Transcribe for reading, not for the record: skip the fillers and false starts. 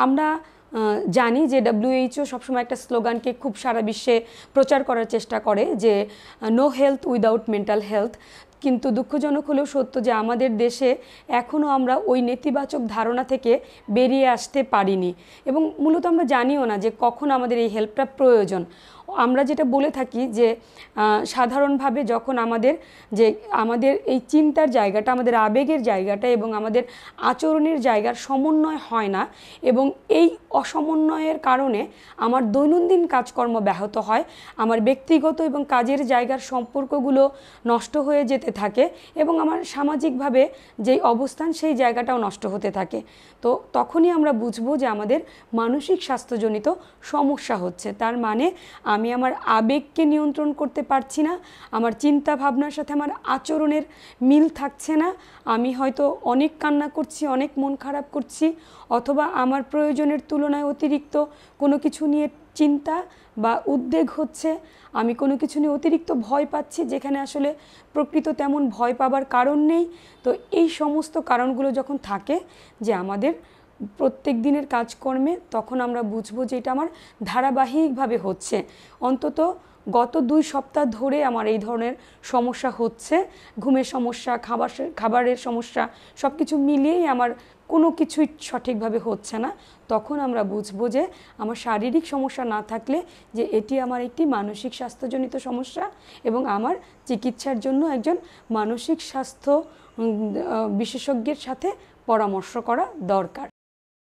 আমরা জানি যে WHO সবসময় একটা স্লোগানকে খুব সারা বিশ্বে প্রচার করার চেষ্টা করে যে no health without mental health, কিন্তু দুঃখজনক হলেও সত্য যে আমাদের দেশে এখনও আমরা ওই নেতিবাচক ধারণা থেকে বেরিয়ে আসতে পারিনি, এবং মূলত আমরা জানিও না যে কখন আমাদের এই হেল্পটা প্রয়োজন। আমরা যেটা বলে থাকি যে সাধারণভাবে যখন আমাদের এই চিন্তার জায়গাটা, আমাদের আবেগের জায়গাটা এবং আমাদের আচরণের জায়গার সমন্বয় হয় না, এবং এই অসমন্বয়ের কারণে আমার দৈনন্দিন কাজকর্ম ব্যাহত হয়, আমার ব্যক্তিগত এবং কাজের জায়গার সম্পর্কগুলো নষ্ট হয়ে যেতে থাকে, এবং আমার সামাজিকভাবে যেই অবস্থান সেই জায়গাটাও নষ্ট হতে থাকে। তো তখনই আমরা বুঝবো যে আমাদের মানসিক স্বাস্থ্যজনিত সমস্যা হচ্ছে। তার মানে আমি আমার আবেগকে নিয়ন্ত্রণ করতে পারছি না, আমার চিন্তা ভাবনার সাথে আমার আচরণের মিল থাকছে না, আমি হয়তো অনেক কান্না করছি, অনেক মন খারাপ করছি, অথবা আমার প্রয়োজনের তুলনায় অতিরিক্ত কোনো কিছু নিয়ে চিন্তা বা উদ্বেগ হচ্ছে, আমি কোনো কিছু নিয়ে অতিরিক্ত ভয় পাচ্ছি যেখানে আসলে প্রকৃত তেমন ভয় পাবার কারণ নেই। তো এই সমস্ত কারণগুলো যখন থাকে যে আমাদের প্রত্যেক দিনের কাজকর্মে, তখন আমরা বুঝবো যে এটা আমার ধারাবাহিকভাবে হচ্ছে। অন্তত গত 2 সপ্তাহ ধরে আমার এই ধরনের সমস্যা হচ্ছে, ঘুমের সমস্যা, খাবারের সমস্যা, সব কিছু মিলিয়েই আমার কোনো কিছুই সঠিকভাবে হচ্ছে না। তখন আমরা বুঝবো যে আমার শারীরিক সমস্যা না থাকলে যে এটি আমার একটি মানসিক স্বাস্থ্যজনিত সমস্যা, এবং আমার চিকিৎসার জন্য একজন মানসিক স্বাস্থ্য বিশেষজ্ঞের সাথে পরামর্শ করা দরকার।